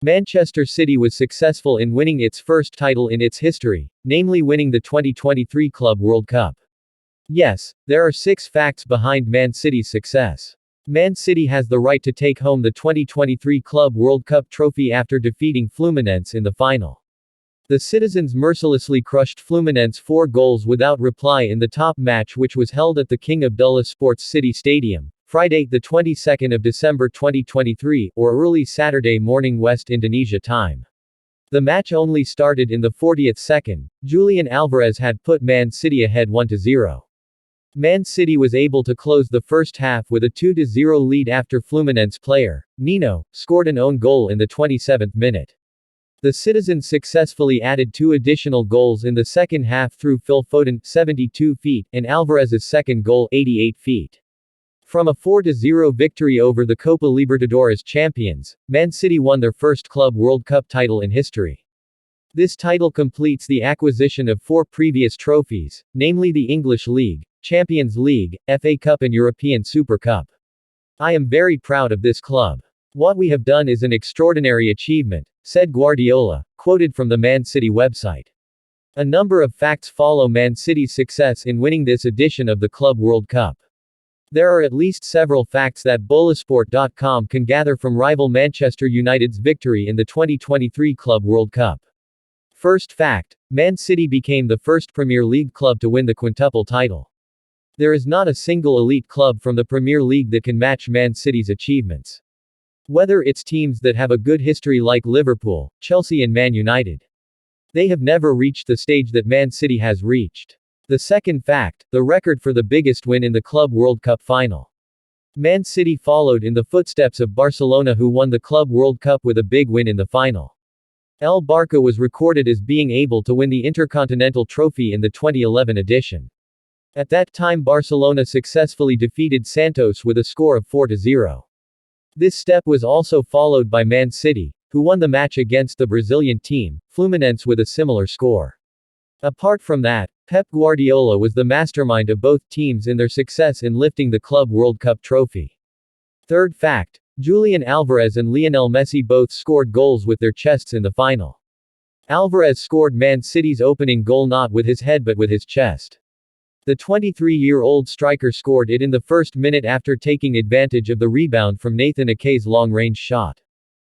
Manchester City was successful in winning its first title in its history, namely winning the 2023 Club World Cup. Yes, there are 6 facts behind Man City's success. Man City has the right to take home the 2023 Club World Cup trophy after defeating Fluminense in the final. The citizens mercilessly crushed Fluminense 4 goals without reply in the top match, which was held at the King Abdullah Sports City Stadium, Friday, the 22nd of December 2023, or early Saturday morning West Indonesia time. The match only started in the 40th second. Julian Alvarez had put Man City ahead 1-0. Man City was able to close the first half with a 2-0 lead after Fluminense player, Nino, scored an own goal in the 27th minute. The citizens successfully added 2 additional goals in the second half through Phil Foden, 72 feet, and Alvarez's second goal, 88 feet. From a 4-0 victory over the Copa Libertadores champions, Man City won their first Club World Cup title in history. This title completes the acquisition of 4 previous trophies, namely the English League, Champions League, FA Cup and European Super Cup. I am very proud of this club. What we have done is an extraordinary achievement, said Guardiola, quoted from the Man City website. A number of facts follow Man City's success in winning this edition of the Club World Cup. There are at least several facts that Bolasport.com can gather from rival Manchester United's victory in the 2023 Club World Cup. First fact, Man City became the first Premier League club to win the quintuple title. There is not a single elite club from the Premier League that can match Man City's achievements. Whether it's teams that have a good history like Liverpool, Chelsea and Man United. They have never reached the stage that Man City has reached. The second fact, the record for the biggest win in the Club World Cup final. Man City followed in the footsteps of Barcelona, who won the Club World Cup with a big win in the final. El Barça was recorded as being able to win the Intercontinental Trophy in the 2011 edition. At that time Barcelona successfully defeated Santos with a score of 4-0. This step was also followed by Man City, who won the match against the Brazilian team, Fluminense, with a similar score. Apart from that, Pep Guardiola was the mastermind of both teams in their success in lifting the Club World Cup trophy. Third fact, Julian Alvarez and Lionel Messi both scored goals with their chests in the final. Alvarez scored Man City's opening goal not with his head but with his chest. The 23-year-old striker scored it in the first minute after taking advantage of the rebound from Nathan Ake's long-range shot.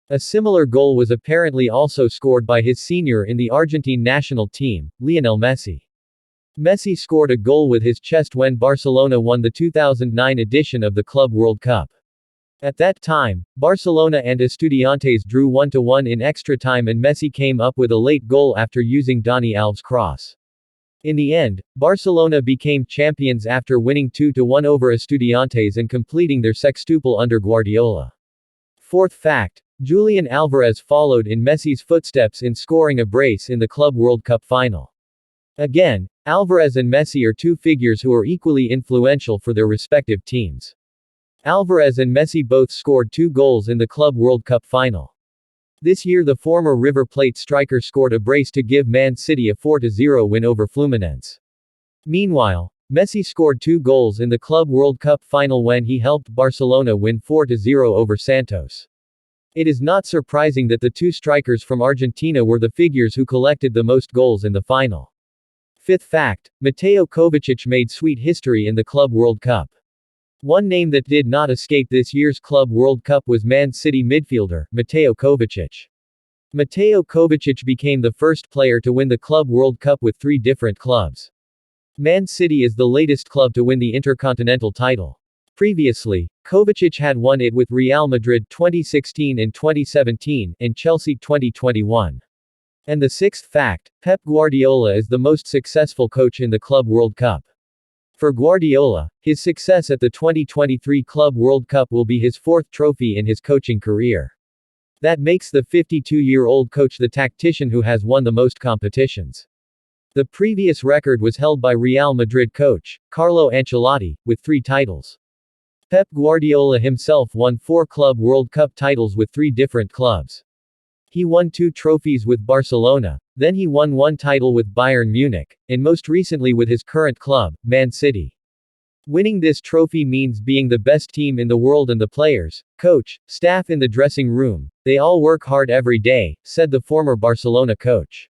A similar goal was apparently also scored by his senior in the Argentine national team, Lionel Messi. Messi scored a goal with his chest when Barcelona won the 2009 edition of the Club World Cup. At that time, Barcelona and Estudiantes drew 1-1 in extra time and Messi came up with a late goal after using Dani Alves' cross. In the end, Barcelona became champions after winning 2-1 over Estudiantes and completing their sextuple under Guardiola. Fourth fact, Julian Alvarez followed in Messi's footsteps in scoring a brace in the Club World Cup final. Again, Alvarez and Messi are 2 figures who are equally influential for their respective teams. Alvarez and Messi both scored 2 goals in the Club World Cup final. This year the former River Plate striker scored a brace to give Man City a 4-0 win over Fluminense. Meanwhile, Messi scored 2 goals in the Club World Cup final when he helped Barcelona win 4-0 over Santos. It is not surprising that the 2 strikers from Argentina were the figures who collected the most goals in the final. Fifth fact, Mateo Kovacic made sweet history in the Club World Cup. One name that did not escape this year's Club World Cup was Man City midfielder, Mateo Kovacic. Mateo Kovacic became the first player to win the Club World Cup with 3 different clubs. Man City is the latest club to win the Intercontinental title. Previously, Kovacic had won it with Real Madrid 2016 and 2017, and Chelsea 2021. And the sixth fact, Pep Guardiola is the most successful coach in the Club World Cup. For Guardiola, his success at the 2023 Club World Cup will be his 4th trophy in his coaching career. That makes the 52-year-old coach the tactician who has won the most competitions. The previous record was held by Real Madrid coach, Carlo Ancelotti, with 3 titles. Pep Guardiola himself won 4 Club World Cup titles with 3 different clubs. He won 2 trophies with Barcelona, then he won 1 title with Bayern Munich, and most recently with his current club, Man City. Winning this trophy means being the best team in the world, and the players, coach, staff in the dressing room, they all work hard every day, said the former Barcelona coach.